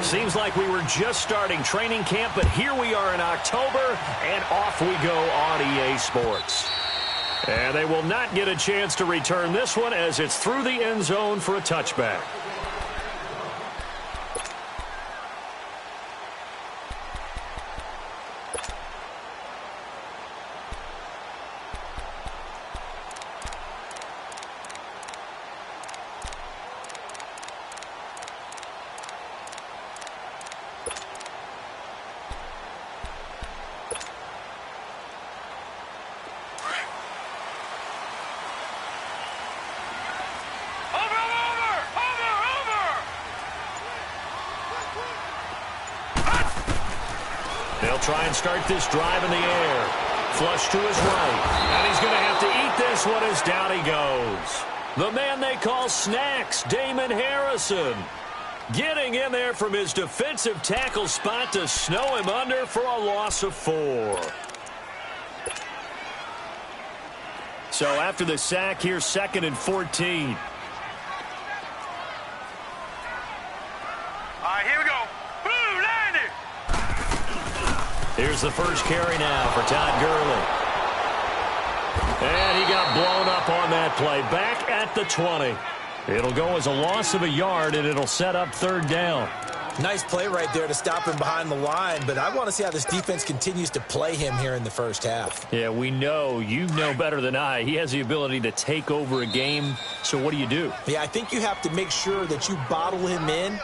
Seems like we were just starting training camp, but here we are in October, and off we go on EA Sports. And they will not get a chance to return this one as it's through the end zone for a touchback. They'll try and start this drive in the air. Flush to his right. And he's going to have to eat this one as down he goes. The man they call Snacks, Damon Harrison, getting in there from his defensive tackle spot to snow him under for a loss of 4. So after the sack, here's 2nd and 14. Here's the first carry now for Todd Gurley. And he got blown up on that play. Back at the 20. It'll go as a loss of a yard, and it'll set up 3rd down. Nice play right there to stop him behind the line, but I want to see how this defense continues to play him here in the first half. Yeah, we know. You know better than I. He has the ability to take over a game, so what do? Yeah, I think you have to make sure that you bottle him in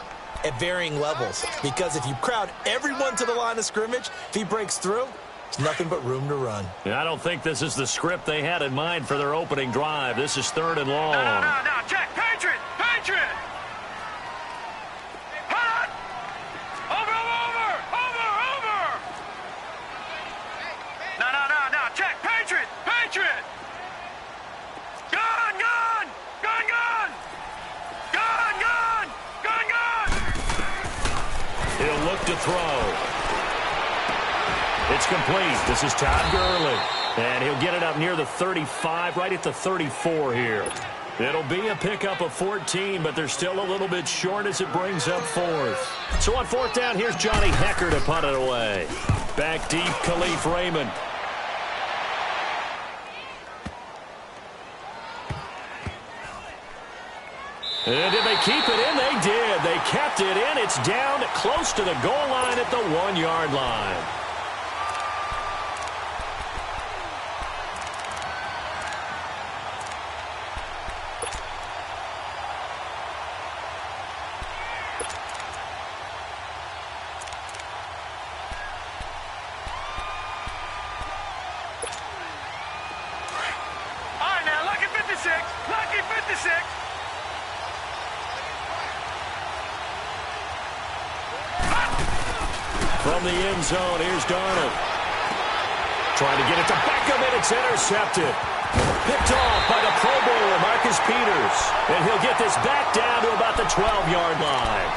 at varying levels, because if you crowd everyone to the line of scrimmage, if he breaks through, it's nothing but room to run. I don't think this is the script they had in mind for their opening drive. This is 3rd and long. No. Check. Patriot. Hot. Over. No. Check. Patriot. Gun. He'll look to throw. It's complete. This is Todd Gurley. And he'll get it up near the 35, right at the 34 here. It'll be a pickup of 14, but they're still a little bit short as it brings up 4th. So on 4th down, here's Johnny Hekker to punt it away. Back deep, Khalif Raymond. And did they keep it in? They did. They kept it in. It's down close to the goal line at the 1-yard line. All right, now, lucky 56. From the end zone, here's Darnold. Trying to get it to Beckham, and it's intercepted. Picked off by the Pro Bowler, Marcus Peters. And he'll get this back down to about the 12-yard line.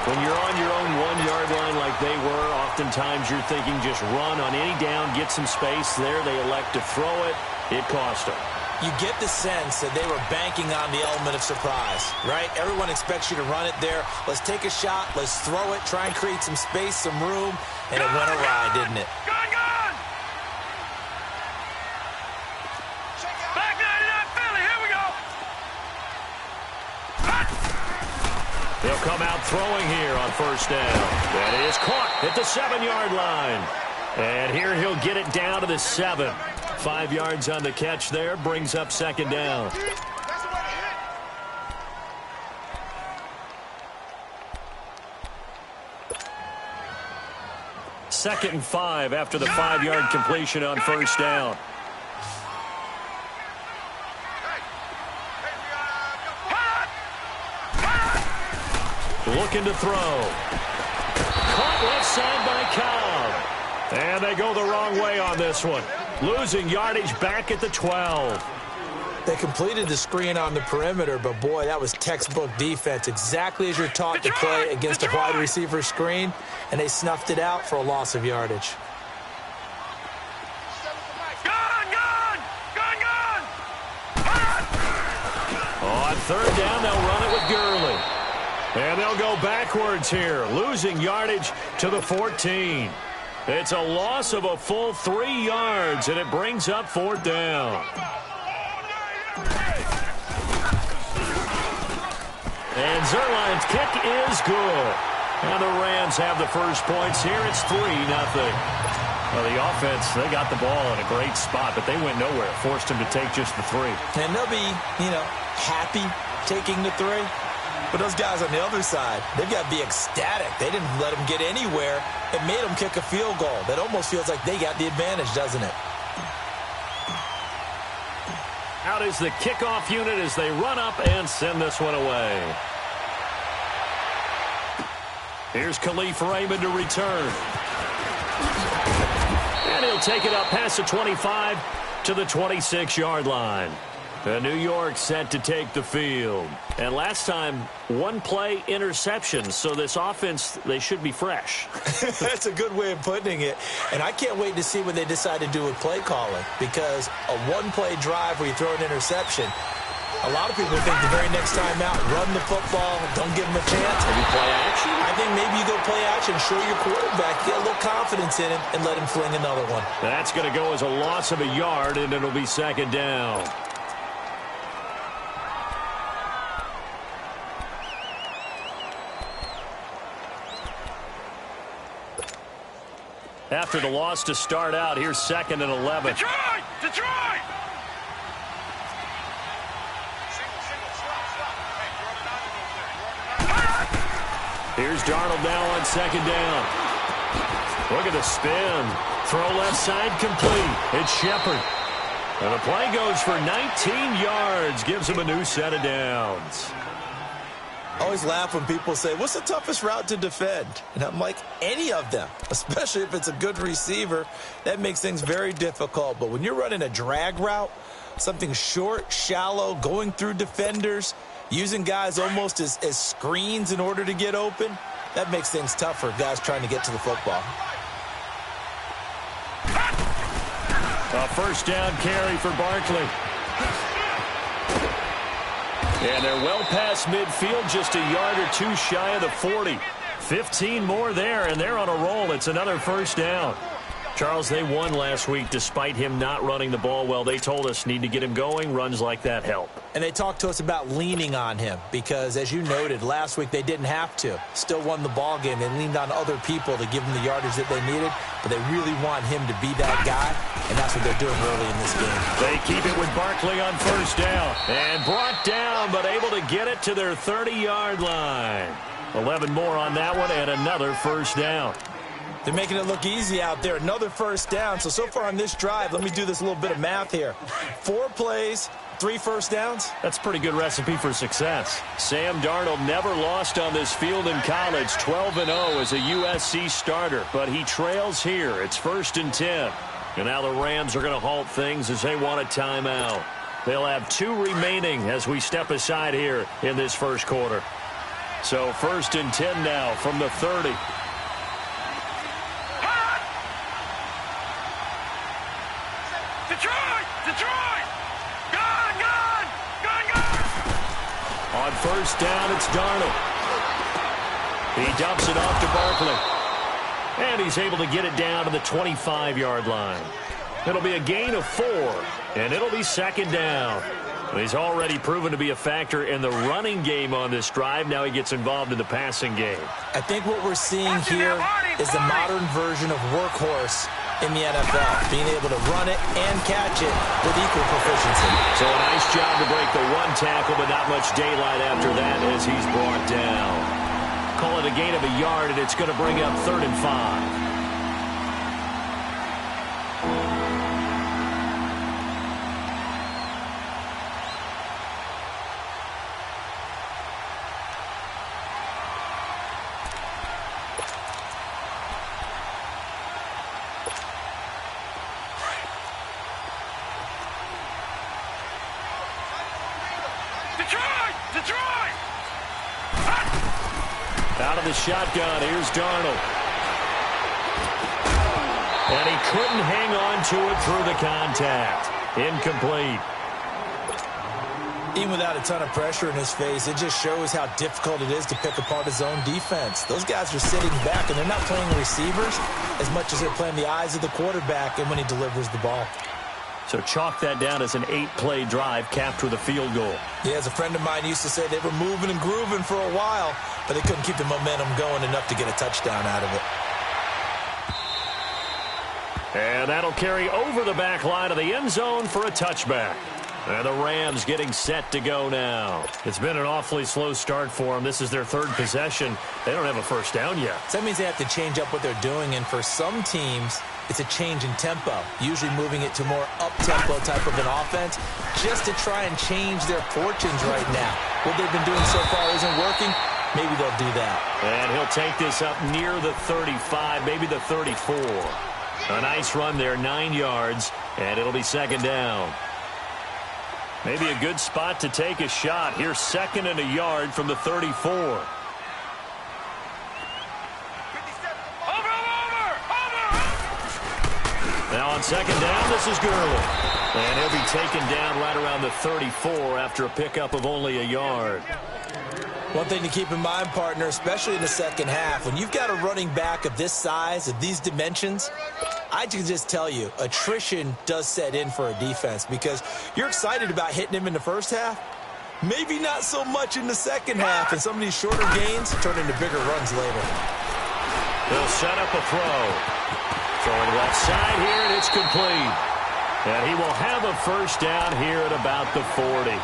When you're on your own 1-yard line like they were, oftentimes you're thinking just run on any down, get some space. There they elect to throw it. It cost them. You get the sense that they were banking on the element of surprise, right? Everyone expects you to run it there. Let's take a shot. Let's throw it. Try and create some space, some room. And it went awry, didn't it? Gun! Back 99 Philly, here we go! They'll come out throwing here on 1st down. That is caught at the 7-yard line. And here he'll get it down to the 7. 5 yards on the catch there, brings up 2nd down. Second and 5 after the 5-yard completion on 1st down. Looking to throw. Caught left side by Cobb. And they go the wrong way on this one. Losing yardage back at the 12. They completed the screen on the perimeter, but boy, that was textbook defense. Exactly as you're taught to play against a wide receiver screen, and they snuffed it out for a loss of yardage. On 3rd down, they'll run it with Gurley. And they'll they'll go backwards here, losing yardage to the 14. It's a loss of a full 3 yards, and it brings up 4th down. And Zuerlein's kick is good. And the Rams have the first points here. It's 3-0. Well, the offense, they got the ball in a great spot, but they went nowhere. Forced him to take just the 3. And they'll be, happy taking the 3. But those guys on the other side, they've got to be ecstatic. They didn't let them get anywhere. It made them kick a field goal. That almost feels like they got the advantage, doesn't it? Out is the kickoff unit as they run up and send this one away. Here's Khalif Raymond to return. And he'll take it up past the 25 to the 26-yard line. New York set to take the field. And last time, 1-play interception. So this offense, they should be fresh. That's a good way of putting it. And I can't wait to see what they decide to do with play calling. Because a 1-play drive where you throw an interception, a lot of people think the very next time out, run the football, don't give them a chance. Maybe play action? I think maybe you go play action, show your quarterback, get a little confidence in him, and let him fling another one. That's going to go as a loss of a yard, and it'll be 2nd down. After the loss to start out, here's 2nd and 11. Detroit! Detroit! Here's Darnold now on 2nd down. Look at the spin. Throw left side complete. It's Shepard. And the play goes for 19 yards. Gives him a new set of downs. I always laugh when people say, what's the toughest route to defend? And I'm like, any of them, especially if it's a good receiver. That makes things very difficult. But when you're running a drag route, something short, shallow, going through defenders, using guys almost as screens in order to get open, that makes things tough for guys trying to get to the football. A 1st down carry for Barkley. And they're well past midfield, just a yard or 2 shy of the 40. 15 more there, and they're on a roll. It's another 1st down. Charles, they won last week despite him not running the ball well. They told us need to get him going. Runs like that help. And they talked to us about leaning on him because, as you noted, last week they didn't have to. Still won the ball game. They leaned on other people to give them the yardage that they needed, but they really want him to be that guy, and that's what they're doing early in this game. They keep it with Barkley on 1st down. And brought down, but able to get it to their 30-yard line. 11 more on that one, and another 1st down. They're making it look easy out there. Another 1st down. So far on this drive, let me do this little bit of math here. 4 plays, 3 1st downs. That's a pretty good recipe for success. Sam Darnold never lost on this field in college. 12-0 as a USC starter. But he trails here. It's 1st and 10. And now the Rams are going to halt things as they want a timeout. They'll have 2 remaining as we step aside here in this 1st quarter. So 1st and 10 now from the 30. Detroit! Detroit! Gone! Gone! Gone! Gone! On 1st down, it's Darnold. He dumps it off to Barkley. And he's able to get it down to the 25-yard line. It'll be a gain of 4, and it'll be 2nd down. He's already proven to be a factor in the running game on this drive. Now he gets involved in the passing game. I think what we're seeing here is the modern version of workhorse in the NFL, being able to run it and catch it with equal proficiency. So a nice job to break the 1 tackle, but not much daylight after that as he's brought down. Call it a gain of a yard, and it's going to bring up 3rd and 5. Detroit! Detroit! Out of the shotgun, here's Darnold. And he couldn't hang on to it through the contact. Incomplete. Even without a ton of pressure in his face, it just shows how difficult it is to pick apart his own defense. Those guys are sitting back, and they're not playing receivers as much as they're playing the eyes of the quarterback and when he delivers the ball. So chalk that down as an 8-play drive capped with a field goal. Yeah, as a friend of mine used to say, they were moving and grooving for a while, but they couldn't keep the momentum going enough to get a touchdown out of it. And that'll carry over the back line of the end zone for a touchback. And the Rams getting set to go now. It's been an awfully slow start for them. This is their third possession. They don't have a first down yet. So that means they have to change up what they're doing, and for some teams, it's a change in tempo, usually moving it to more up-tempo type of an offense just to try and change their fortunes right now. What they've been doing so far isn't working. Maybe they'll do that. And he'll take this up near the 35, maybe the 34. A nice run there, 9 yards, and it'll be second down. Maybe a good spot to take a shot. Here's second and a yard from the 34. Now on second down, this is Gurley. And he'll be taken down right around the 34 after a pickup of only a yard. One thing to keep in mind, partner, especially in the second half, when you've got a running back of this size, of these dimensions, I can just tell you, attrition does set in for a defense because you're excited about hitting him in the first half. Maybe not so much in the second half, and some of these shorter gains turn into bigger runs later. They'll set up a throw. Throwing left side here, and it's complete. And he will have a first down here at about the 40.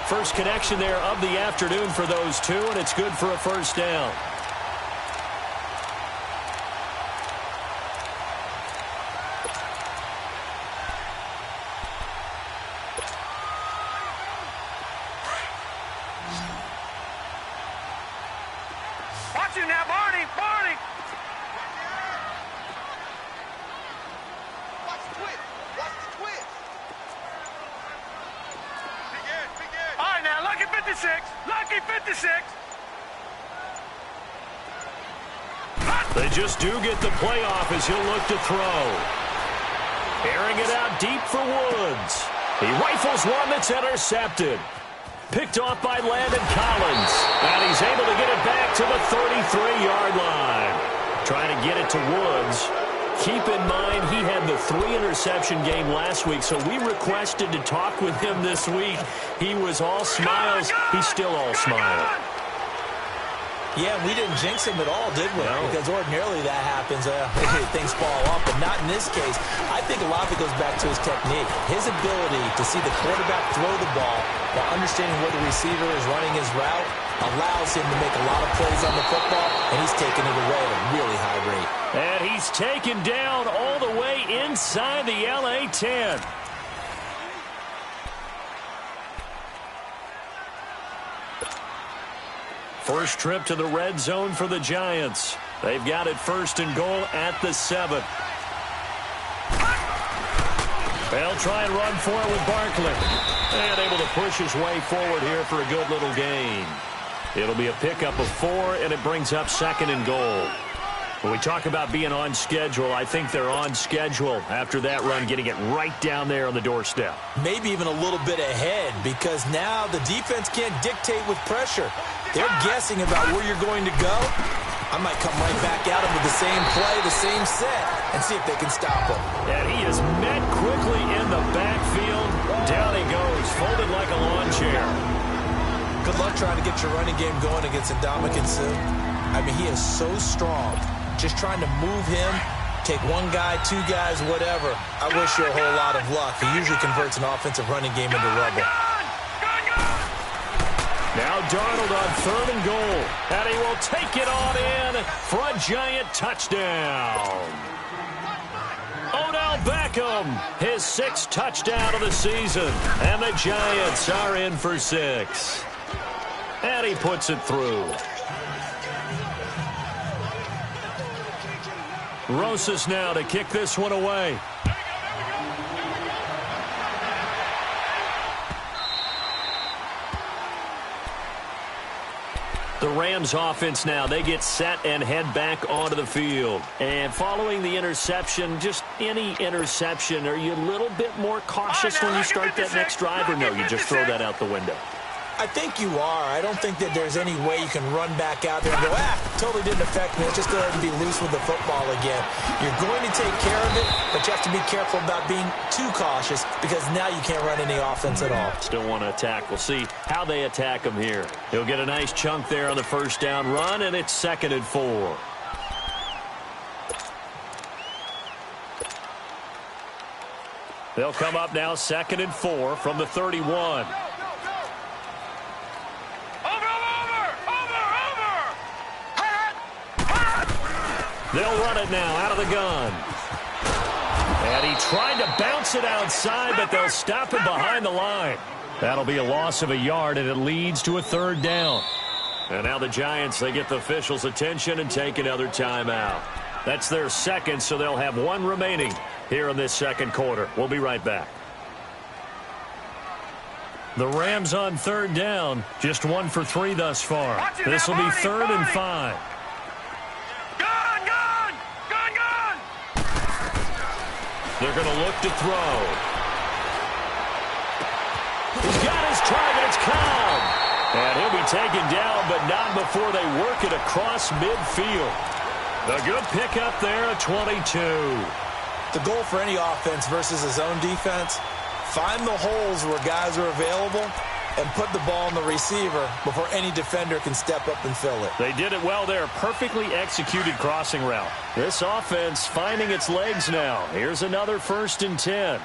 First connection there of the afternoon for those two, and it's good for a first down. Watch him now, Barney! Barney! Watch the twist! Watch the twist! All right, now, Lucky 56! Lucky 56! They just do get the playoff as he'll look to throw. Airing it out deep for Woods. He rifles one that's intercepted. Picked off by Landon Collins. And he's able to get it back to the 33-yard line. Trying to get it to Woods. Keep in mind, he had the 3-interception game last week, so we requested to talk with him this week. He was all smiles. He's still all smile. Yeah, we didn't jinx him at all, did we? No. Because ordinarily that happens. Things fall off, but not in this case. I think a lot of it goes back to his technique. His ability to see the quarterback throw the ball while understanding where the receiver is running his route allows him to make a lot of plays on the football, and he's taking it away at a really high rate. And he's taken down all the way inside the LA 10. First trip to the red zone for the Giants. They've got it first and goal at the 7. They'll try and run for it with Barkley. And able to push his way forward here for a good little gain. It'll be a pickup of 4, and it brings up second and goal. When we talk about being on schedule, I think they're on schedule after that run, getting it right down there on the doorstep. Maybe even a little bit ahead, because now the defense can't dictate with pressure. They're guessing about where you're going to go. I might come right back at him with the same play, the same set, and see if they can stop him. And he is met quickly in the backfield. Down he goes, folded like a lawn chair. Good luck trying to get your running game going against Ndamukong Suh. I mean, he is so strong. Just trying to move him, take one guy, two guys, whatever. I wish you a whole lot of luck. He usually converts an offensive running game into rubble. Now Darnold on third and goal. And he will take it on in for a Giant touchdown. Odell Beckham, his 6th touchdown of the season. And the Giants are in for 6. And he puts it through. Rosas now to kick this one away. The Rams offense now, they get set and head back onto the field. And following the interception, just any interception, are you a little bit more cautious when you start that next drive, or no, you just throw that out the window? I think you are. I don't think that there's any way you can run back out there and go, totally didn't affect me. Let's just go ahead and be loose with the football again. You're going to take care of it, but you have to be careful about being too cautious because now you can't run any offense at all. Still want to attack. We'll see how they attack him here. He'll get a nice chunk there on the first down run, and it's 2nd and 4. They'll come up now 2nd and 4 from the 31. They'll run it now out of the gun. And he tried to bounce it outside, but they'll stop him behind the line. That'll be a loss of a yard, and it leads to a 3rd down. And now the Giants, they get the officials' attention and take another timeout. That's their second, so they'll have one remaining here in this second quarter. We'll be right back. The Rams on 3rd down, just 1 for 3 thus far. This will be 3rd and 5. They're going to look to throw. He's got his target. It's Cobb. And he'll be taken down, but not before they work it across midfield. A good pickup there at 22. The goal for any offense versus his own defense, find the holes where guys are available and put the ball on the receiver before any defender can step up and fill it. They did it well there. Perfectly executed crossing route. This offense finding its legs now. Here's another 1st and 10.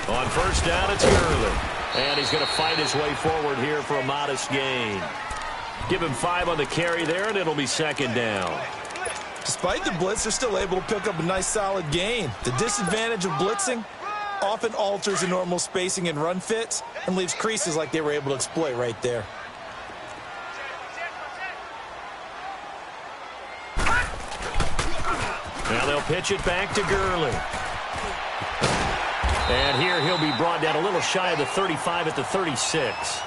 On 1st down, it's Gurley. And he's going to fight his way forward here for a modest gain. Give him 5 on the carry there, and it'll be 2nd down. Despite the blitz, they're still able to pick up a nice solid gain. The disadvantage of blitzing often alters the normal spacing and run fits and leaves creases like they were able to exploit right there. Now they'll pitch it back to Gurley. And here he'll be brought down a little shy of the 35 at the 36.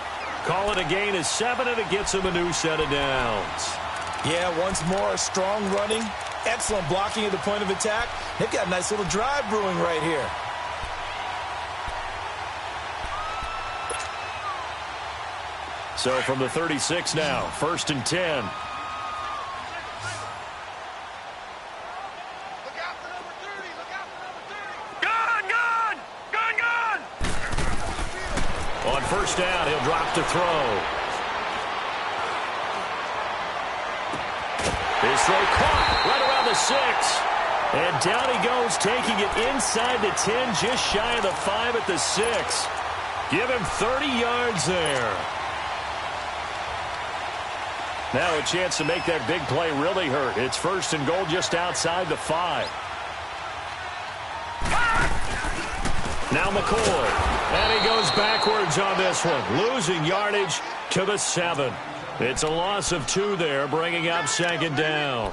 Call it a gain of 7, and it gets him a new set of downs. Yeah, once more, strong running, excellent blocking at the point of attack. They've got a nice little drive brewing right here. So from the 36 now, 1st and 10. On 1st down, he'll drop to throw. His throw caught right around the 6. And down he goes, taking it inside the 10, just shy of the 5 at the 6. Give him 30 yards there. Now a chance to make that big play really hurt. It's 1st and goal just outside the 5. Now McCoy. And he goes backwards on this one. Losing yardage to the 7. It's a loss of 2 there, bringing up 2nd down.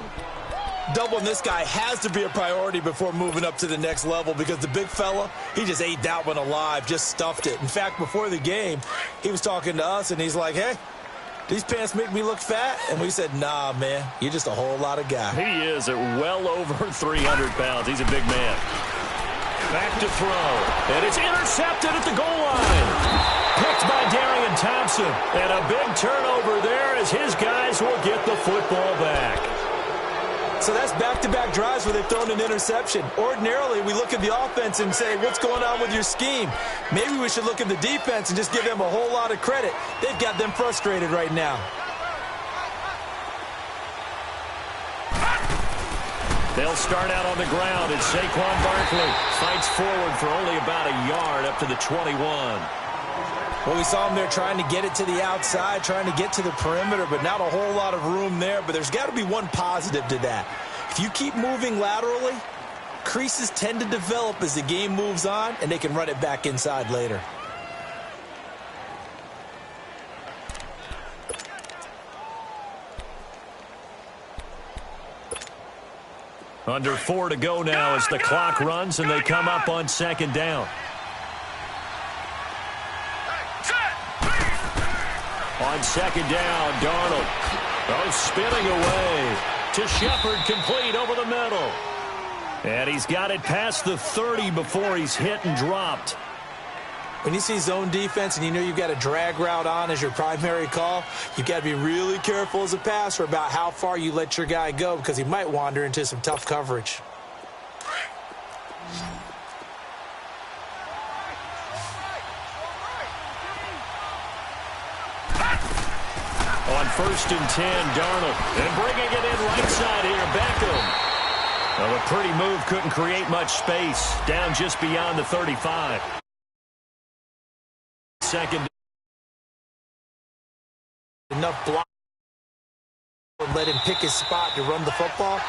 Doubling this guy has to be a priority before moving up to the next level because the big fella, he just ate that one alive, just stuffed it. In fact, before the game, he was talking to us, and he's like, hey, these pants make me look fat? And we said, nah, man, you're just a whole lot of guy. He is at well over 300 pounds. He's a big man. Back to throw. And it's intercepted at the goal line. Picked by Darian Thompson. And a big turnover there as his guys will get the football back. So that's back-to-back drives where they've thrown an interception. Ordinarily, we look at the offense and say, what's going on with your scheme? Maybe we should look at the defense and just give them a whole lot of credit. They've got them frustrated right now. They'll start out on the ground, and Saquon Barkley fights forward for only about a yard up to the 21. Well, we saw him there trying to get it to the outside, trying to get to the perimeter, but not a whole lot of room there. But there's got to be one positive to that. If you keep moving laterally, creases tend to develop as the game moves on, and they can run it back inside later. Under 4 to go now as the clock runs and they come up on 2nd down. On second down, Darnold. Oh, spinning away to Shepard, complete over the middle. And he's got it past the 30 before he's hit and dropped. When you see zone defense and you know you've got a drag route on as your primary call, you've got to be really careful as a passer about how far you let your guy go because he might wander into some tough coverage. On 1st and 10, Darnold. And bringing it in right side here, Beckham. Well, a pretty move couldn't create much space. Down just beyond the 35. Second. Enough block to let him pick his spot to run the football.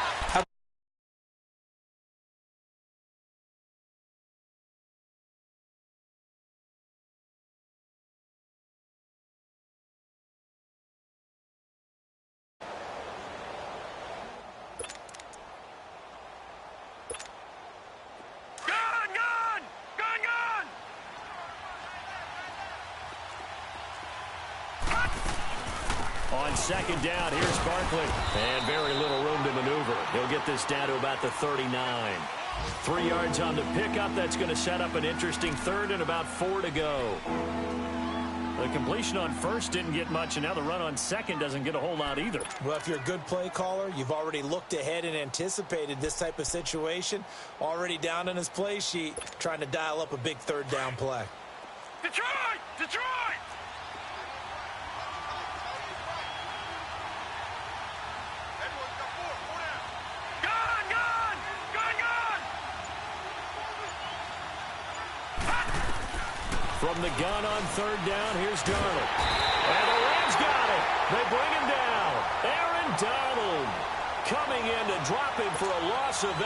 On second down, here's Barkley. And very little room to maneuver. He'll get this down to about the 39. 3 yards on the pickup. That's going to set up an interesting third and about 4 to go. The completion on first didn't get much, and now the run on second doesn't get a whole lot either. Well, if you're a good play caller, you've already looked ahead and anticipated this type of situation. Already down on his play sheet, trying to dial up a big third down play. Detroit! Detroit! From the gun on third down, here's Darnold. And the Rams got it. They bring him down. Aaron Donald coming in to drop him for a loss of 8,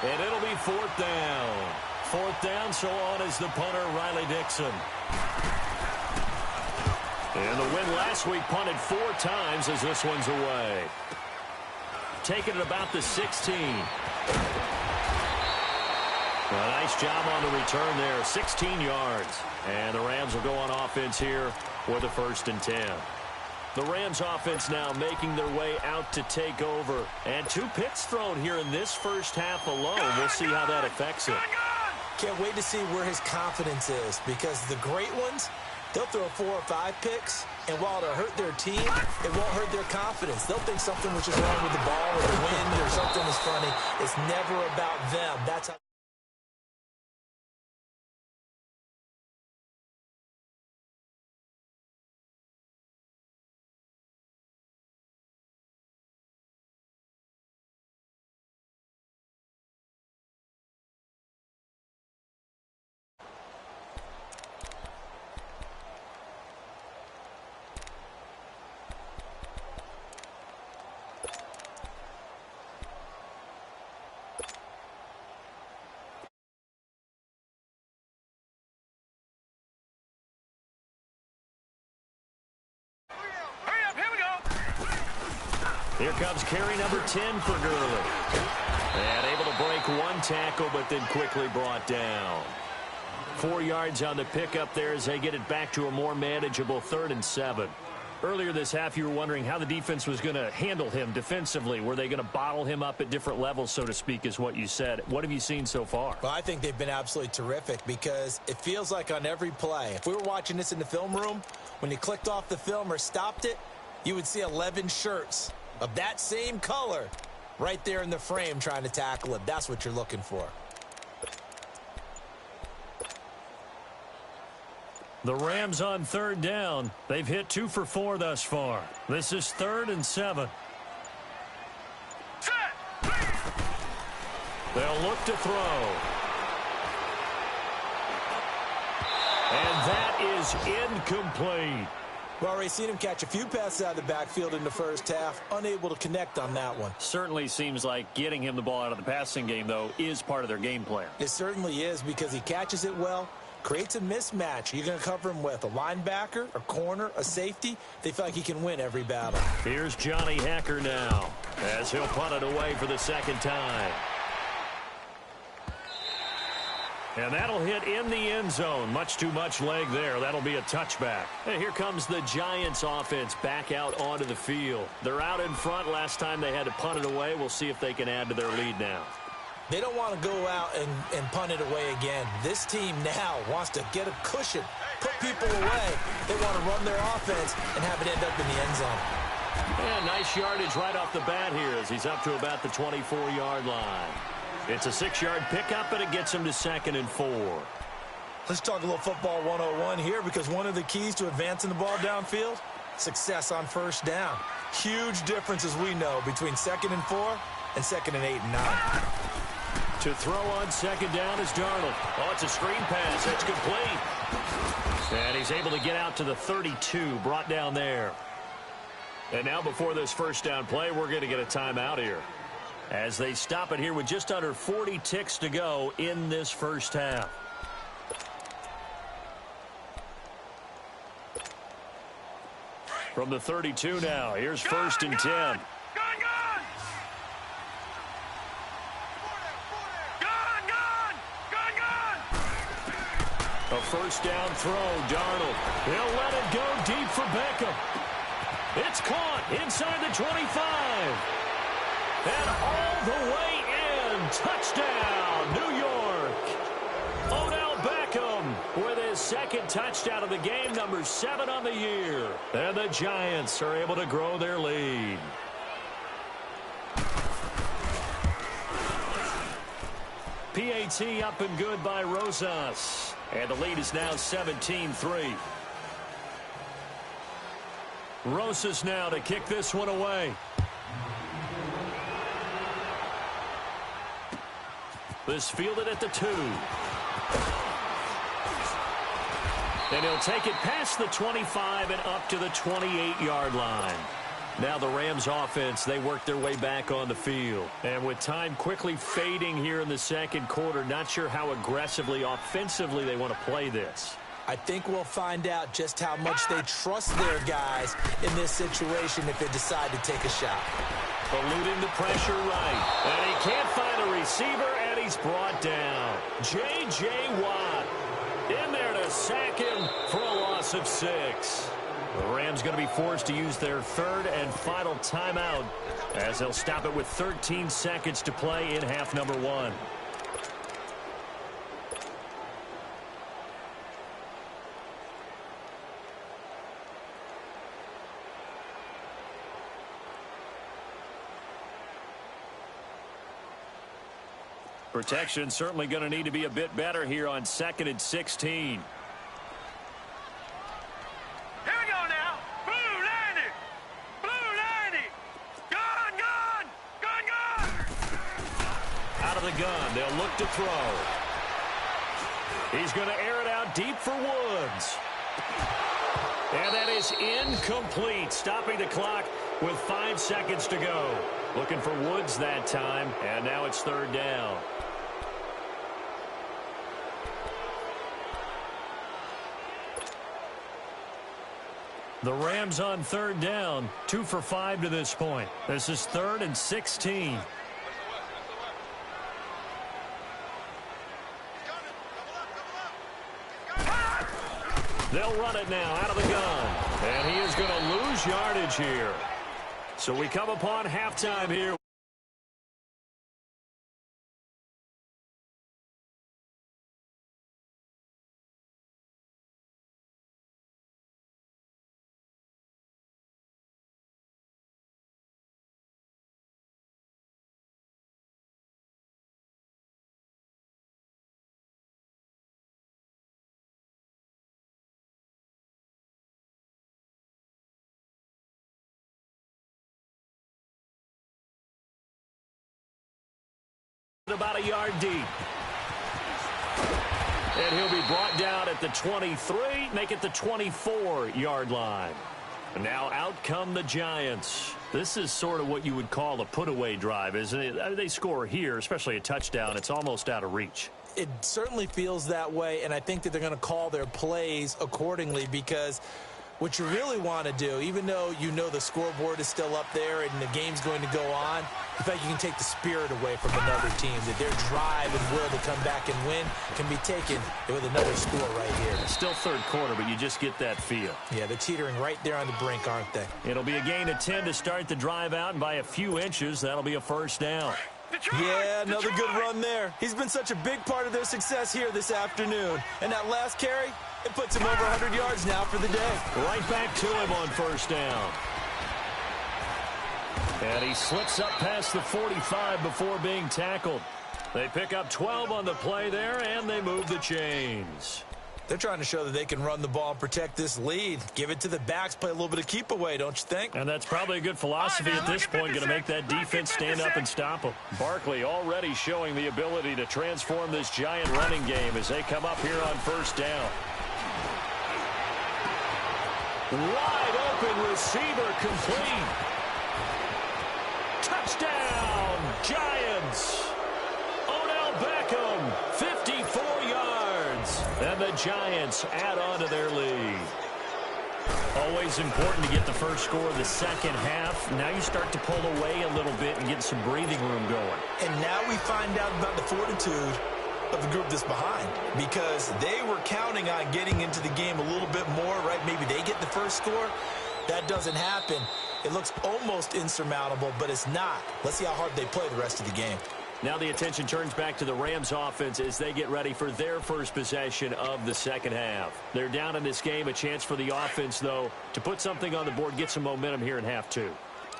and it'll be 4th down. 4th down, so on is the punter, Riley Dixon. And the win last week punted 4 times as this one's away. Taking it about the 16. A nice job on the return there, 16 yards. And the Rams will go on offense here for the 1st and 10. The Rams offense now making their way out to take over. And 2 picks thrown here in this first half alone. We'll see how that affects it. Can't wait to see where his confidence is, because the great ones, they'll throw 4 or 5 picks, and while it'll hurt their team, it won't hurt their confidence. They'll think something was just wrong with the ball or the wind or something is funny. It's never about them. That's how. Here comes carry number 10 for Gurley. And able to break 1 tackle, but then quickly brought down. 4 yards on the pickup there as they get it back to a more manageable 3rd and 7. Earlier this half, you were wondering how the defense was going to handle him defensively. Were they going to bottle him up at different levels, so to speak, is what you said. What have you seen so far? Well, I think they've been absolutely terrific, because it feels like on every play, if we were watching this in the film room, when you clicked off the film or stopped it, you would see 11 shirts of that same color right there in the frame trying to tackle it. That's what you're looking for. The Rams on 3rd down. They've hit 2 for 4 thus far. This is 3rd and 7. They'll look to throw. And that is incomplete. We've already seen him catch a few passes out of the backfield in the first half, unable to connect on that one. Certainly seems like getting him the ball out of the passing game, though, is part of their game plan. It certainly is, because he catches it well, creates a mismatch. You're going to cover him with a linebacker, a corner, a safety. They feel like he can win every battle. Here's Johnny Hekker now, as he'll punt it away for the 2nd time. And that'll hit in the end zone. Much too much leg there. That'll be a touchback. And here comes the Giants offense back out onto the field. They're out in front. Last time they had to punt it away. We'll see if they can add to their lead now. They don't want to go out and punt it away again. This team now wants to get a cushion, put people away. They want to run their offense and have it end up in the end zone. And nice yardage right off the bat here as he's up to about the 24-yard line. It's a 6-yard pickup, and it gets him to 2nd and 4. Let's talk a little football 101 here, because one of the keys to advancing the ball downfield, success on first down. Huge difference, as we know, between 2nd and 4 and 2nd and 8 and 9. To throw on 2nd down is Darnold. Oh, it's a screen pass. It's complete. And he's able to get out to the 32, brought down there. And now before this first down play, we're going to get a timeout here, as they stop it here with just under 40 ticks to go in this first half. From the 32 now, here's 1st and 10. A first down throw, Darnold. He'll let it go deep for Beckham. It's caught inside the 25. And all the way in. Touchdown, New York. Odell Beckham with his 2nd touchdown of the game, number 7 on the year. And the Giants are able to grow their lead. PAT up and good by Rosas. And the lead is now 17-3. Rosas now to kick this one away. This fielded at the 2. And he'll take it past the 25 and up to the 28-yard line. Now the Rams offense, they work their way back on the field. And with time quickly fading here in the second quarter, not sure how aggressively, offensively they want to play this. I think we'll find out just how much they trust their guys in this situation if they decide to take a shot. Eluding the pressure right. And he can't find a receiver, and he's brought down. J.J. Watt in there to sack him for a loss of 6. The Rams going to be forced to use their 3rd and final timeout, as they'll stop it with 13 seconds to play in half number 1. Protection certainly going to need to be a bit better here on 2nd and 16. Gun. They'll look to throw. He's going to air it out deep for Woods. And that is incomplete, stopping the clock with 5 seconds to go. Looking for Woods that time, and now it's 3rd down. The Rams on 3rd down, 2 for 5 to this point. This is 3rd and 16. They'll run it now out of the gun. And he is going to lose yardage here. So we come upon halftime here. About a yard deep. And he'll be brought down at the 23, make it the 24-yard line. And now out come the Giants. This is sort of what you would call a put-away drive, isn't it? I mean, they score here, especially a touchdown. It's almost out of reach. It certainly feels that way, and I think that they're going to call their plays accordingly, because What you really want to do, even though you know the scoreboard is still up there and the game's going to go on, in fact, you can take the spirit away from another team, that their drive and will to come back and win can be taken with another score right here. It's still third quarter, but you just get that feel. Yeah, they're teetering right there on the brink, aren't they? It'll be a gain of 10 to start the drive out, and by a few inches, that'll be a first down. Yeah, another good run there. He's been such a big part of their success here this afternoon. And that last carry, it puts him over 100 yards now for the day. Right back to him on first down. And he slips up past the 45 before being tackled. They pick up 12 on the play there, and they move the chains. They're trying to show that they can run the ball and protect this lead. Give it to the backs, play a little bit of keep away, don't you think? And that's probably a good philosophy at this point, going to make that defense stand up and stop them. Barkley already showing the ability to transform this giant running game as they come up here on first down. Wide open receiver complete. Touchdown, Giants. Odell Beckham, 54 yards. And the Giants add on to their lead. Always important to get the first score of the second half. Now you start to pull away a little bit and get some breathing room going. And now we find out about the fortitude of the group that's behind, because they were counting on getting into the game a little bit more, right? Maybe they get the first score. That doesn't happen. It looks almost insurmountable, but it's not. Let's see how hard they play the rest of the game. Now the attention turns back to the Rams offense as they get ready for their first possession of the second half. They're down in this game. A chance for the offense, though, to put something on the board, get some momentum here in half two.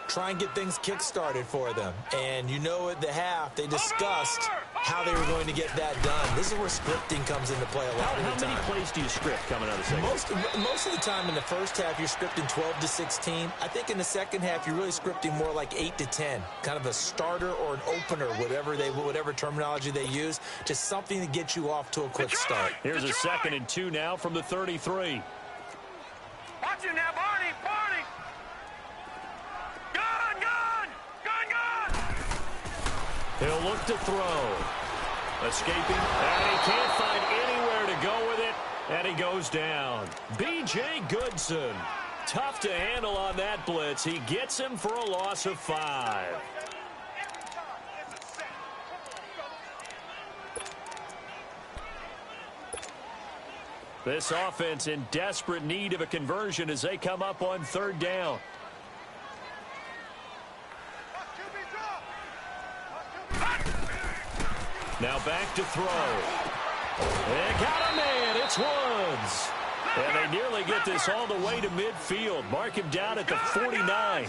Try and get things kick-started for them. And you know at the half, they discussed how they were going to get that done. This is where scripting comes into play a lot of the time. How many plays do you script coming out of the second half? Most of the time in the first half, you're scripting 12 to 16. I think in the second half, you're really scripting more like 8 to 10. Kind of a starter or an opener, whatever terminology they use, just something to get you off to a quick start. Here's a 2nd and 2 now from the 33. Watch him now, Barney! Barney! Gun! He'll look to throw. Escaping, and he can't find anywhere to go with it, and he goes down. B.J. Goodson, tough to handle on that blitz. He gets him for a loss of 5. This offense in desperate need of a conversion as they come up on third down. Now back to throw. They got a man. It's Woods. And they nearly get this all the way to midfield. Mark him down at the 49.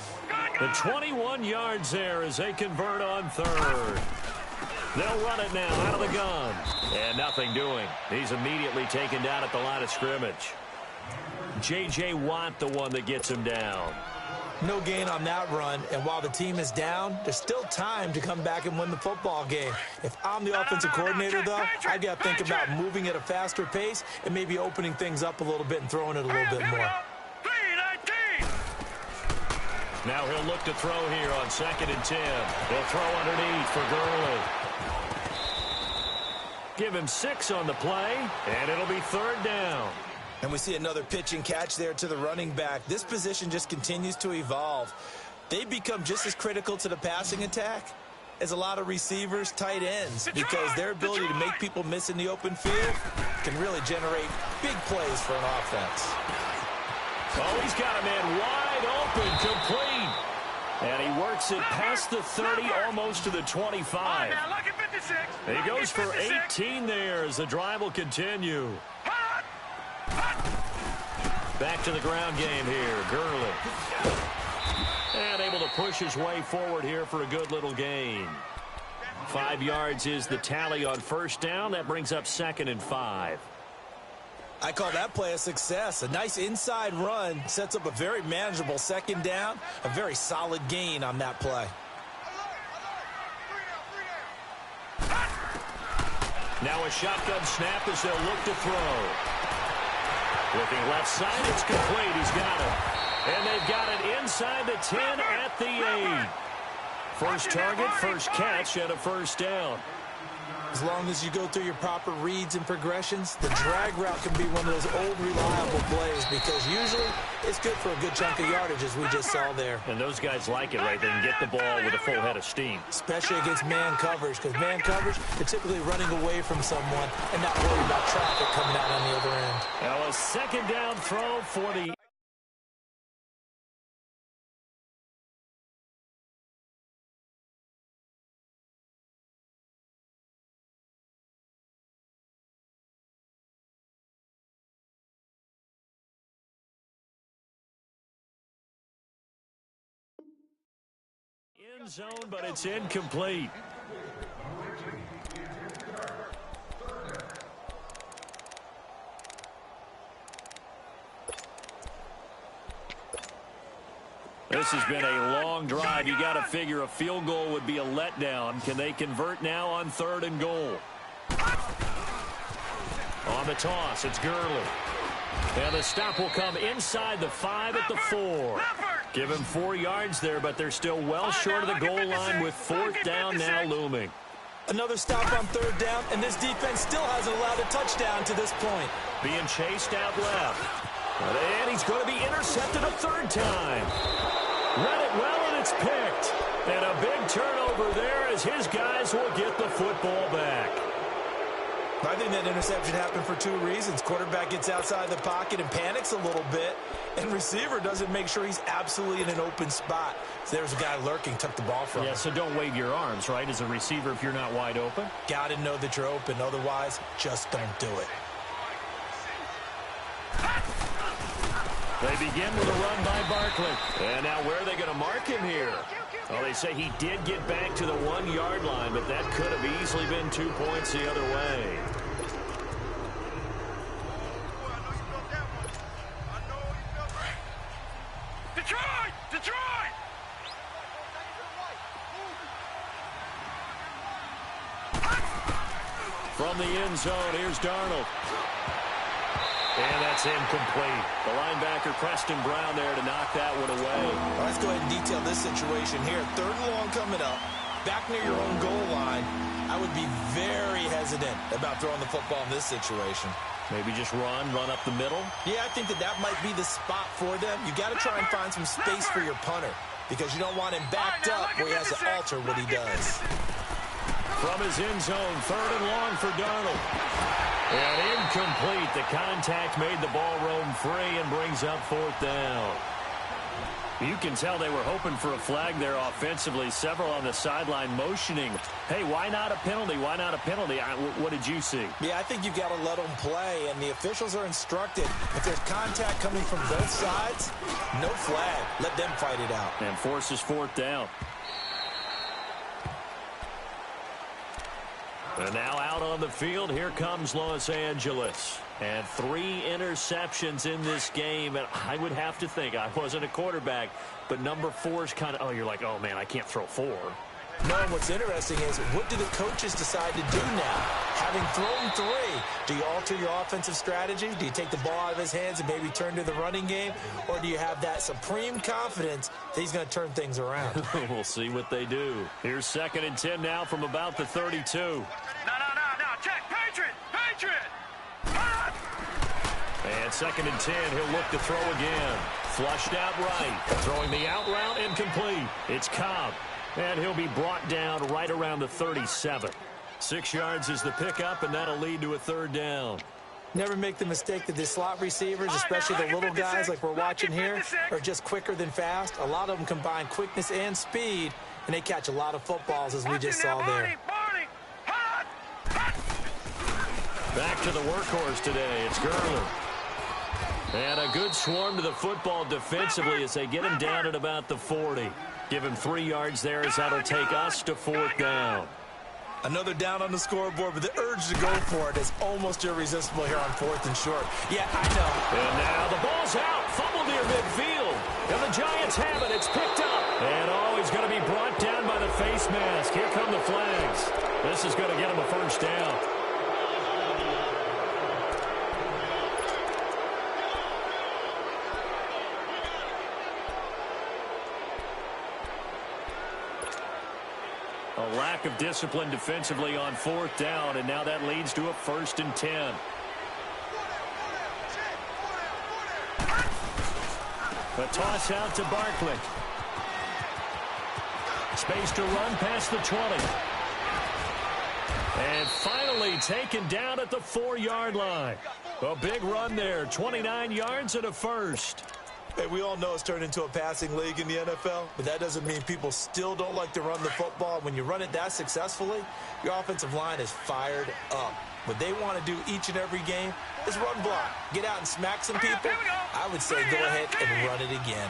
The 21 yards there as they convert on third. They'll run it now out of the gun. And nothing doing. He's immediately taken down at the line of scrimmage. J.J. Watt, the one that gets him down. No gain on that run, and while the team is down, there's still time to come back and win the football game. If I'm the offensive coordinator, though, I got to think about moving at a faster pace and maybe opening things up a little bit and throwing it a little bit more. Now he'll look to throw here on 2nd and 10. He'll throw underneath for Gurley. Give him 6 on the play, and it'll be third down. And we see another pitch and catch there to the running back. This position just continues to evolve. They become just as critical to the passing attack as a lot of receivers, tight ends, because their ability to make people miss in the open field can really generate big plays for an offense. Oh, he's got a man wide open, complete. And he works it past the 30, almost to the 25. He goes for 18 there as the drive will continue. Back to the ground game here, Gurley. And able to push his way forward here for a good little gain. 5 yards is the tally on first down. That brings up 2nd and 5. I call that play a success. A nice inside run sets up a very manageable 2nd down. A very solid gain on that play. Now a shotgun snap as they'll look to throw. Looking left side, it's complete. He's got it. And they've got it inside the 10 at the 8. First target, first catch, and a first down. As long as you go through your proper reads and progressions, the drag route can be one of those old reliable plays because usually it's good for a good chunk of yardage as we just saw there. And those guys like it, right? They can get the ball with a full head of steam. Especially against man coverage, because man coverage, they're typically running away from someone and not worried about traffic coming out on the other end. Now a second down throw for the end zone, but it's incomplete. This has been a long drive. You got to figure a field goal would be a letdown. Can they convert now on 3rd and goal? On the toss, it's Gurley. And the stop will come inside the 5 at the 4. Give him 4 yards there, but they're still well short of the goal line with 4th down now looming. Another stop on 3rd down, and this defense still hasn't allowed a touchdown to this point. Being chased out left. And he's going to be intercepted a 3rd time. Read it well, and it's picked. And a big turnover there as his guys will get the football back. I think that interception happened for 2 reasons. Quarterback gets outside the pocket and panics a little bit, and receiver doesn't make sure he's absolutely in an open spot. So there's a guy lurking, took the ball from him. Yeah, so don't wave your arms, right, as a receiver if you're not wide open. Got to know that you're open. Otherwise, just don't do it. They begin with a run by Barkley. And now where are they going to mark him here? Well, they say he did get back to the 1-yard line, but that could have easily been 2 points the other way. Detroit! Detroit! From the end zone, here's Darnold. And that's incomplete. The linebacker, Preston Brown, there to knock that one away. Well, let's go ahead and detail this situation here. 3rd and long coming up. Back near your own goal line. I would be very hesitant about throwing the football in this situation. Maybe just run up the middle. Yeah, I think that might be the spot for them. You got to try and find some space for your punter because you don't want him backed up where he has to alter what he does. From his end zone, 3rd and long for Darnold. And incomplete. The contact made the ball roam free and brings up 4th down. You can tell they were hoping for a flag there offensively. Several on the sideline motioning. Hey, why not a penalty? Why not a penalty? What did you see? Yeah, I think you've got to let them play, and the officials are instructed. If there's contact coming from both sides, no flag. Let them fight it out. And forces 4th down. And now out on the field, here comes Los Angeles. And 3 interceptions in this game. And I would have to think, I wasn't a quarterback, but number 4 is kind of, you're like, oh, man, I can't throw 4. No, what's interesting is what do the coaches decide to do now? Having thrown 3, do you alter your offensive strategy? Do you take the ball out of his hands and maybe turn to the running game? Or do you have that supreme confidence that he's going to turn things around? We'll see what they do. Here's 2nd and 10 now from about the 32. No. Check. Patriot! And 2nd and 10, he'll look to throw again. Flushed out right. Throwing the out route incomplete. It's Cobb. And he'll be brought down right around the 37. 6 yards is the pickup, and that'll lead to a 3rd down. Never make the mistake that the slot receivers, especially the little guys like we're watching here, are just quicker than fast. A lot of them combine quickness and speed, and they catch a lot of footballs, as we just saw there. Back to the workhorse today. It's Gurley. And a good swarm to the football defensively as they get him down at about the 40. Give him 3 yards there as that'll take us to 4th down. Another down on the scoreboard, but the urge to go for it is almost irresistible here on 4th and short. Yeah, I know. And now the ball's out. Fumble near midfield. And the Giants have it. It's picked up. And he's going to be brought down by the face mask. Here come the flags. This is going to get him a 1st down. A lack of discipline defensively on 4th down, and now that leads to a 1st and 10. A toss out to Barkley. Space to run past the 20. And finally taken down at the 4-yard line. A big run there, 29 yards and a 1st. Hey, we all know it's turned into a passing league in the NFL, but that doesn't mean people still don't like to run the football. When you run it that successfully, your offensive line is fired up. What they want to do each and every game is run block. Get out and smack some people. I would say go ahead and run it again.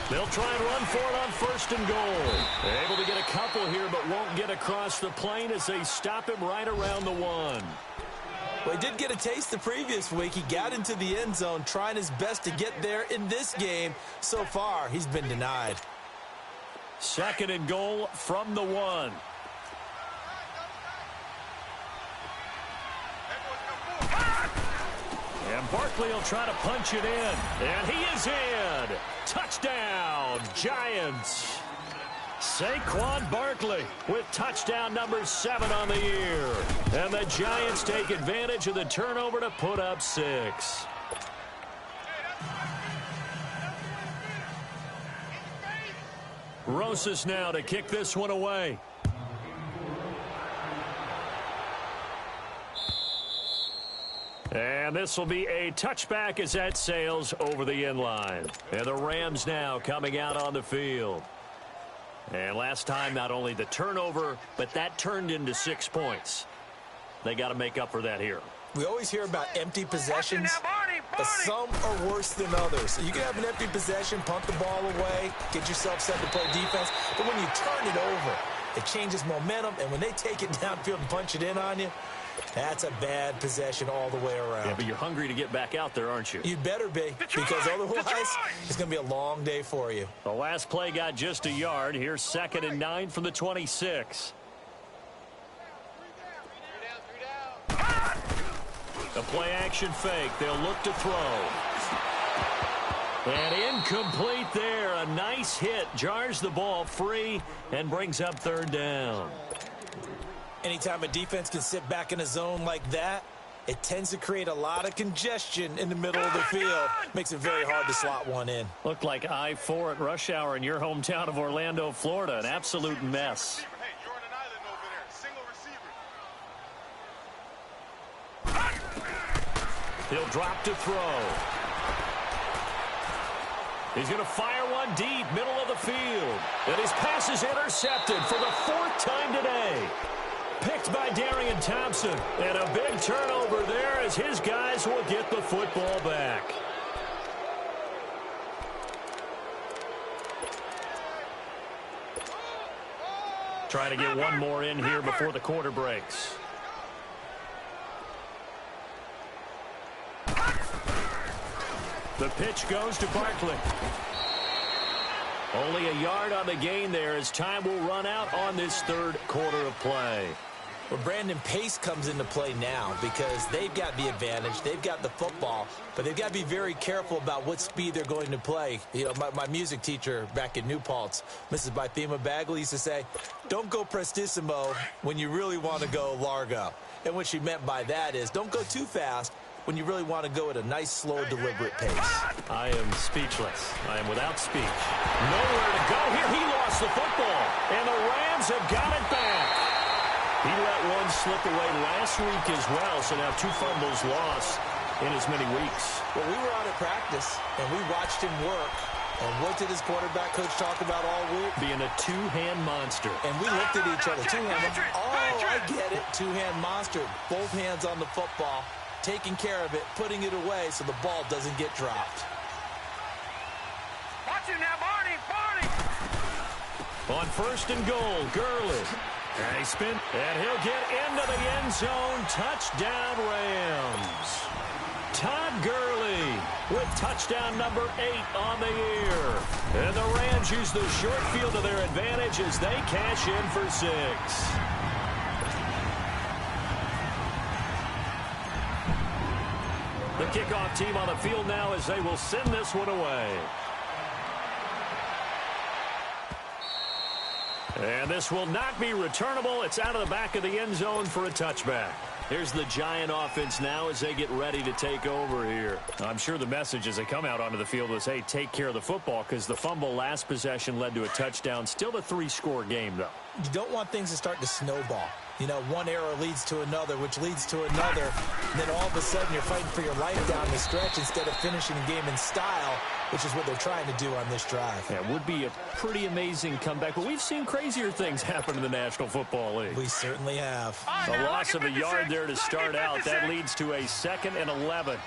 They'll try and run for it on 1st and goal. They're able to get a couple here, but won't get across the plane as they stop him right around the 1. Well, he did get a taste the previous week. He got into the end zone, trying his best to get there in this game. So far, he's been denied. 2nd and goal from the 1. And Barkley will try to punch it in. And he is in. Touchdown, Giants. Saquon Barkley with touchdown number 7 on the year. And the Giants take advantage of the turnover to put up 6. Rosas now to kick this one away. And this will be a touchback as that sails over the end line. And the Rams now coming out on the field. And last time, not only the turnover, but that turned into 6 points. They got to make up for that here. We always hear about empty possessions, but some are worse than others. You can have an empty possession, punt the ball away, get yourself set to play defense, but when you turn it over, it changes momentum, and when they take it downfield and punch it in on you, that's a bad possession all the way around. Yeah, but you're hungry to get back out there, aren't you? You'd better be, because otherwise it's going to be a long day for you. The last play got just a yard. Here's 2nd and 9 from the 26. A play-action fake. They'll look to throw. And incomplete there. A nice hit. Jars the ball free and brings up 3rd down. Anytime a defense can sit back in a zone like that, it tends to create a lot of congestion in the middle of the field. Makes it very hard to slot one in. Looked like I-4 at rush hour in your hometown of Orlando, Florida. An absolute mess. He'll drop to throw. He's going to fire one deep, middle of the field. And his pass is intercepted for the 4th time today. Picked by Darian Thompson. And a big turnover there as his guys will get the football back. Trying to get one more in here before the quarter breaks. The pitch goes to Barkley. Only a yard on the gain there as time will run out on this 3rd quarter of play. Well, Brandon, pace comes into play now because they've got the advantage. They've got the football, but they've got to be very careful about what speed they're going to play. You know, my music teacher back in New Paltz, Mrs. Bythema Bagley, used to say, don't go prestissimo when you really want to go largo. And what she meant by that is don't go too fast when you really want to go at a nice, slow, deliberate pace. I am speechless. I am without speech. Nowhere to go here. He lost the football, and the Rams have got it back. He let one slip away last week as well, so now 2 fumbles lost in as many weeks. Well, we were out at practice, and we watched him work. And what did his quarterback coach talk about all week? Being a 2-hand monster. And we looked at each other. 2-hand. Oh, I get it. 2-hand monster. Both hands on the football, taking care of it, putting it away so the ball doesn't get dropped. Watch it now, Barney. On 1st and goal, Gurley. And he spin, and he'll get into the end zone. Touchdown, Rams. Todd Gurley with touchdown number 8 on the year. And the Rams use the short field to their advantage as they cash in for 6. The kickoff team on the field now as they will send this one away. And this will not be returnable. It's out of the back of the end zone for a touchback. Here's the Giant offense now as they get ready to take over here. I'm sure the message as they come out onto the field was, hey, take care of the football, because the fumble last possession led to a touchdown. Still a 3-score game, though. You don't want things to start to snowball. You know, one error leads to another, which leads to another. And then all of a sudden you're fighting for your life down the stretch instead of finishing the game in style, which is what they're trying to do on this drive. Yeah, it would be a pretty amazing comeback, but we've seen crazier things happen in the National Football League. We certainly have. A loss of a yard there to start out. That leads to a 2nd and 11.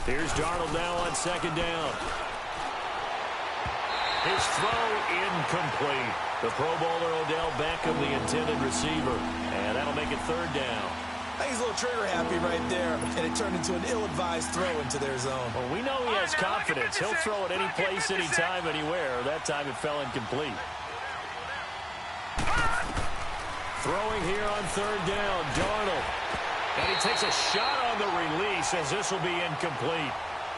Here's Darnold now on 2nd down. His throw incomplete. The Pro Bowler Odell Beckham, the intended receiver. And that'll make it 3rd down. I think he's a little trigger happy right there, and it turned into an ill-advised throw into their zone. Well, we know he has confidence. He'll throw it any place, anytime, anywhere. That time it fell incomplete. Throwing here on 3rd down, Darnold. And he takes a shot on the release as this will be incomplete.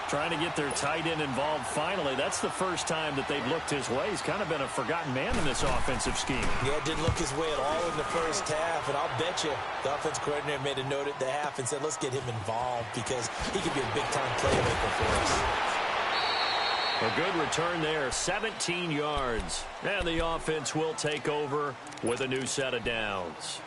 Trying to get their tight end involved finally. That's the first time that they've looked his way. He's kind of been a forgotten man in this offensive scheme. Yeah, it didn't look his way at all in the first half, and I'll bet you the offense coordinator made a note at the half and said, let's get him involved because he could be a big-time playmaker for us. A good return there, 17 yards. And the offense will take over with a new set of downs.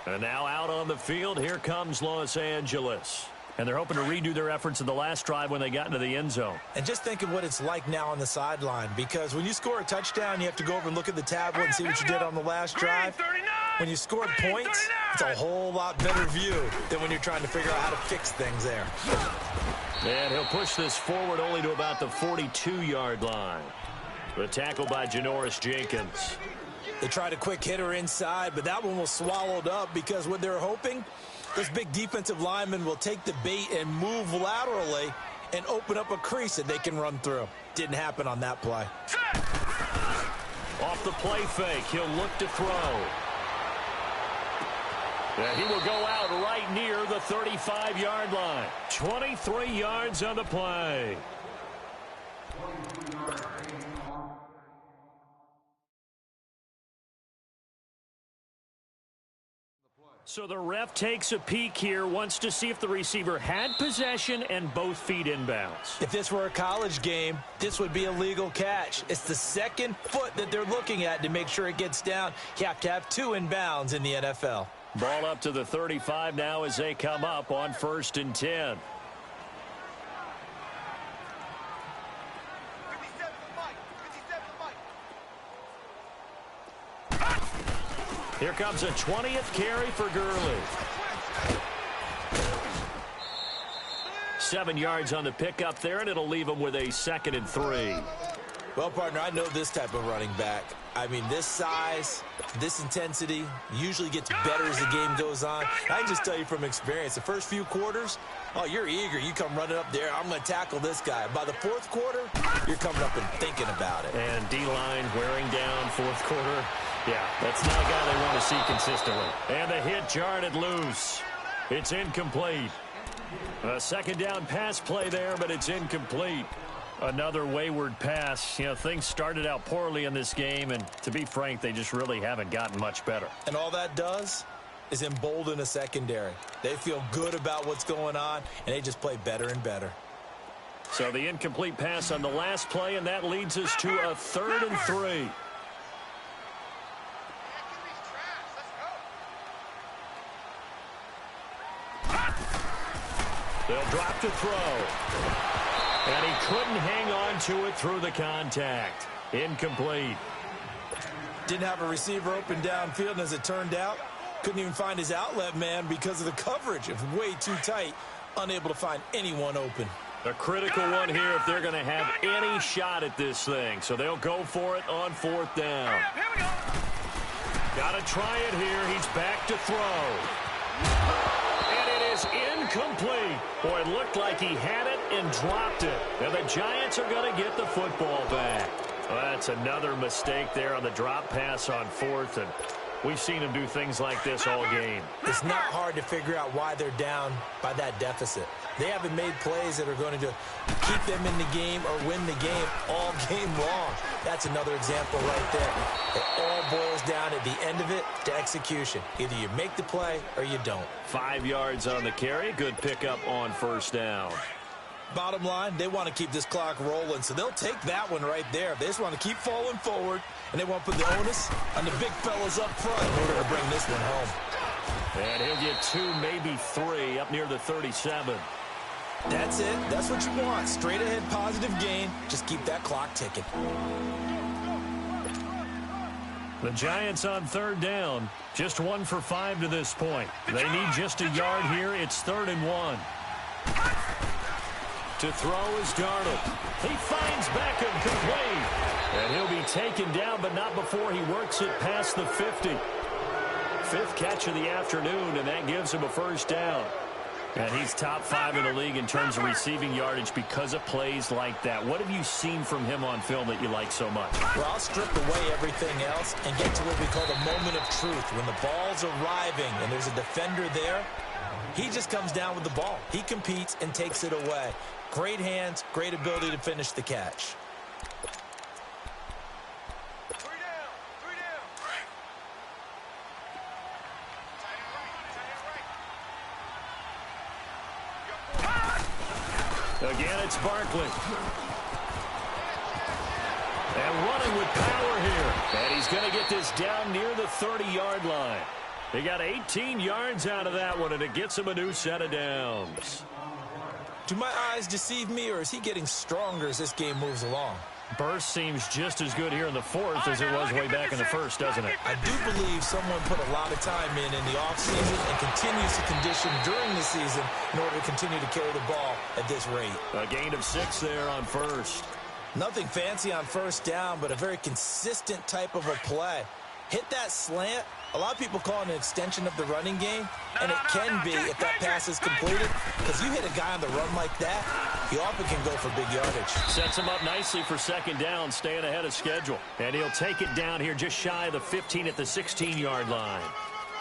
And now out on the field, here comes Los Angeles. And they're hoping to redo their efforts in the last drive when they got into the end zone. And just think of what it's like now on the sideline, because when you score a touchdown, you have to go over and look at the tablet and see what you did on the last drive. When you score points, it's a whole lot better view than when you're trying to figure out how to fix things there. And he'll push this forward only to about the 42-yard line. The tackle by Janoris Jenkins. They tried a quick hitter inside, but that one was swallowed up because what they're hoping, this big defensive lineman will take the bait and move laterally and open up a crease that they can run through. Didn't happen on that play. Off the play fake, he'll look to throw. And he will go out right near the 35-yard line. 23 yards on the play. So the ref takes a peek here, wants to see if the receiver had possession and both feet inbounds. If this were a college game, this would be a legal catch. It's the second foot that they're looking at to make sure it gets down. You have to have 2 inbounds in the NFL. Ball up to the 35 now as they come up on 1st and 10. Here comes a 20th carry for Gurley. 7 yards on the pickup there, and it'll leave him with a 2nd and 3. Well, partner, I know this type of running back. I mean, this size, this intensity usually gets better as the game goes on. I can just tell you from experience, the first few quarters, oh, you're eager. You come running up there, I'm going to tackle this guy. By the 4th quarter, you're coming up and thinking about it. And D-line wearing down 4th quarter. Yeah, that's not a guy they want to see consistently. And the hit jarred loose. It's incomplete. A 2nd down pass play there, but it's incomplete. Another wayward pass. You know, things started out poorly in this game, and to be frank, they just really haven't gotten much better. And all that does is embolden a secondary. They feel good about what's going on, and they just play better and better. So the incomplete pass on the last play, and that leads us to a 3rd and 3. They'll drop to throw. And he couldn't hang on to it through the contact. Incomplete. Didn't have a receiver open downfield, and as it turned out, couldn't even find his outlet man because of the coverage. It was way too tight, unable to find anyone open. A critical one here if they're going to have any shot at this thing. So they'll go for it on 4th down. Here we go. Got to try it here. He's back to throw. Incomplete. Boy, it looked like he had it and dropped it. And the Giants are going to get the football back. Well, that's another mistake there on the drop pass on 4th. And We've seen him do things like this all game. It's not hard to figure out why they're down by that deficit. They haven't made plays that are going to keep them in the game or win the game all game long. That's another example right there. It all boils down at the end of it to execution. Either you make the play or you don't. 5 yards on the carry. Good pickup on first down. Bottom line, they want to keep this clock rolling, so they'll take that one right there. They just want to keep falling forward, and they want to put the onus on the big fellas up front in order to bring this one home. And he'll get 2, maybe 3, up near the 37. That's it. That's what you want. Straight ahead positive gain. Just keep that clock ticking. The Giants on third down. Just 1 for 5 to this point. They need just a yard here. It's 3rd and 1. To throw is Darnold. He finds Beckham complete. And he'll be taken down, but not before he works it past the 50. 5th catch of the afternoon, and that gives him a first down. And he's top 5 in the league in terms of receiving yardage because of plays like that. What have you seen from him on film that you like so much? Well, I'll strip away everything else and get to what we call the moment of truth. When the ball's arriving and there's a defender there, he just comes down with the ball. He competes and takes it away. Great hands, great ability to finish the catch. Again, it's Barkley. And running with power here. And he's going to get this down near the 30-yard line. They got 18 yards out of that one, and it gets him a new set of downs. Do my eyes deceive me, or is he getting stronger as this game moves along? Burst seems just as good here in the 4th as it was way back in the 1st, doesn't it? I do believe someone put a lot of time in the offseason and continues to condition during the season in order to continue to carry the ball at this rate. A gain of 6 there on first. Nothing fancy on first down, but a very consistent type of a play. Hit that slant. A lot of people call it an extension of the running game, and it can be if that pass is completed, because you hit a guy on the run like that, he often can go for big yardage. Sets him up nicely for second down, staying ahead of schedule. And he'll take it down here just shy of the 15 at the 16-yard line.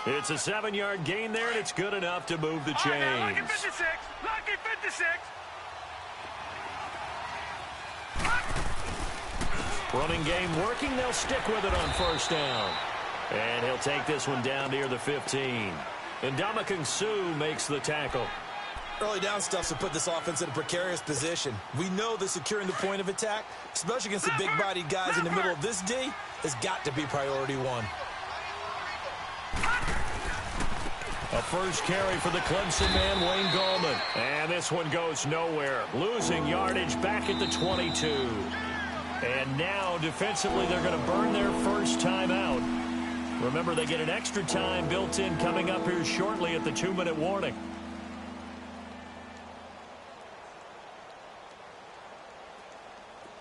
It's a 7-yard gain there, and it's good enough to move the chains. Lucky 56. Lucky 56. Running game working. They'll stick with it on first down. And he'll take this one down near the 15. And Ndamukong Suh makes the tackle. Early down stuff to put this offense in a precarious position. We know that securing the point of attack, especially against the big-bodied guys in the middle of this D, has got to be priority 1. A first carry for the Clemson man, Wayne Gallman. And this one goes nowhere. Losing yardage back at the 22. And now, defensively, they're going to burn their first time out. Remember, they get an extra time built in coming up here shortly at the 2-minute warning.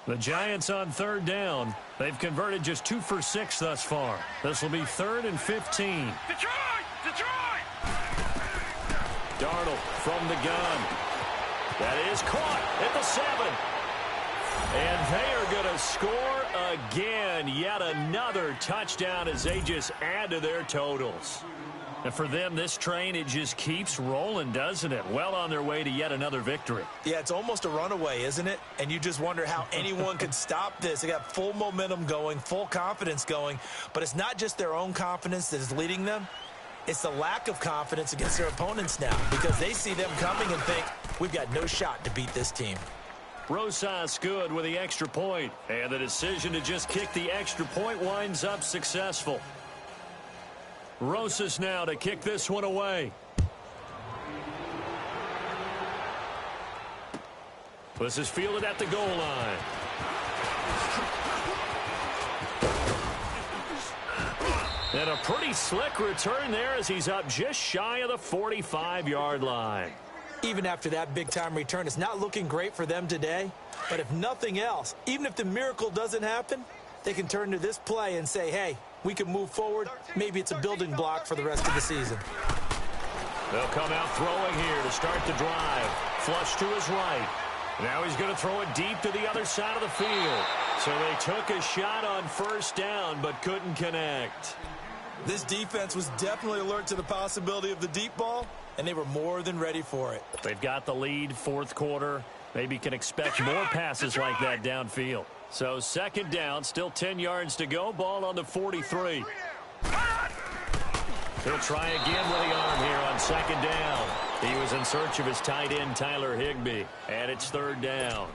The Giants on third down. They've converted just 2 for 6 thus far. This will be 3rd and 15. Detroit! Detroit! Darnold from the gun. That is caught at the 7. And they are going to score again. Yet another touchdown as they just add to their totals. And for them, this train, it just keeps rolling, doesn't it? Well on their way to yet another victory. Yeah, it's almost a runaway, isn't it? And you just wonder how anyone could stop this. They got full momentum going, full confidence going. But it's not just their own confidence that is leading them. It's the lack of confidence against their opponents now, because they see them coming and think, we've got no shot to beat this team. Rosas good with the extra point. And the decision to just kick the extra point winds up successful. Rosas now to kick this one away. This is fielded at the goal line. And a pretty slick return there as he's up just shy of the 45-yard line. Even after that big-time return, it's not looking great for them today. But if nothing else, even if the miracle doesn't happen, they can turn to this play and say, hey, we can move forward. Maybe it's a building block for the rest of the season. They'll come out throwing here to start the drive. Flush to his right. Now he's going to throw it deep to the other side of the field. So they took a shot on first down but couldn't connect. This defense was definitely alert to the possibility of the deep ball, and they were more than ready for it. They've got the lead, fourth quarter. Maybe can expect more passes like that downfield. So second down, still 10 yards to go. Ball on the 43. He'll try again with the arm here on second down. He was in search of his tight end, Tyler Higbee. And it's third down.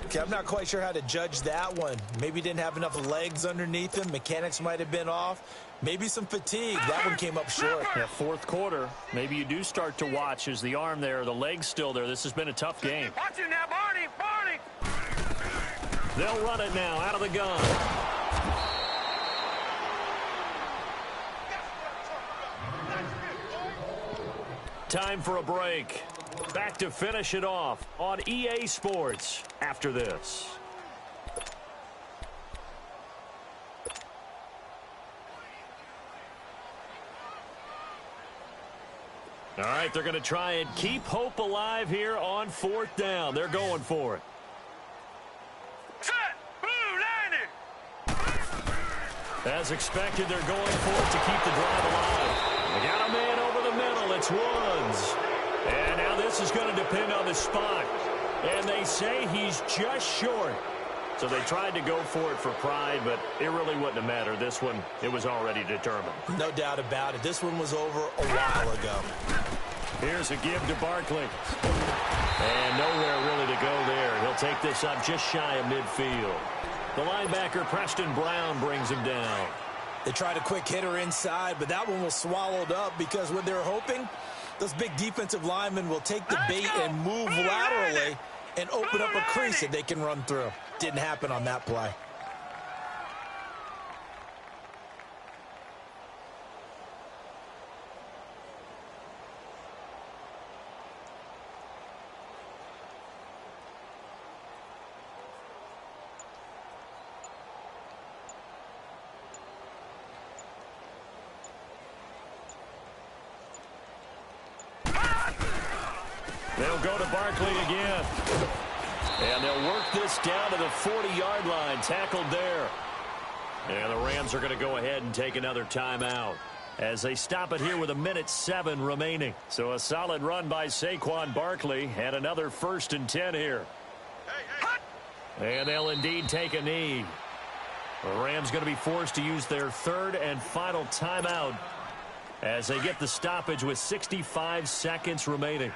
Okay, I'm not quite sure how to judge that one. Maybe didn't have enough legs underneath him. Mechanics might have been off. Maybe some fatigue. That one came up short. Yeah, fourth quarter. Maybe you do start to watch as the arm there, the leg's still there. This has been a tough game. Watch it now, Barney! Barney! They'll run it now out of the gun. Time for a break. Back to finish it off on EA Sports after this. All right, they're going to try and keep hope alive here on fourth down. They're going for it. Set! Blue landing! As expected, they're going for it to keep the drive alive. They got a man over the middle. It's Woods. And now this is going to depend on the spot. And they say he's just short. So they tried to go for it for pride, but it really wouldn't have mattered. This one, it was already determined. No doubt about it. This one was over a while ago. Here's a give to Barkley. And nowhere really to go there. He'll take this up just shy of midfield. The linebacker, Preston Brown, brings him down. They tried a quick hitter inside, but that one was swallowed up because what they were hoping, those big defensive linemen will take the bait and move laterally and open up a crease that they can run through. Didn't happen on that play. They'll go to Barkley again. And they'll work this down to the 40-yard line. Tackled there. And the Rams are going to go ahead and take another timeout as they stop it here with 1:07 remaining. So a solid run by Saquon Barkley and another 1st and 10 here. And they'll indeed take a knee. The Rams going to be forced to use their third and final timeout as they get the stoppage with 65 seconds remaining.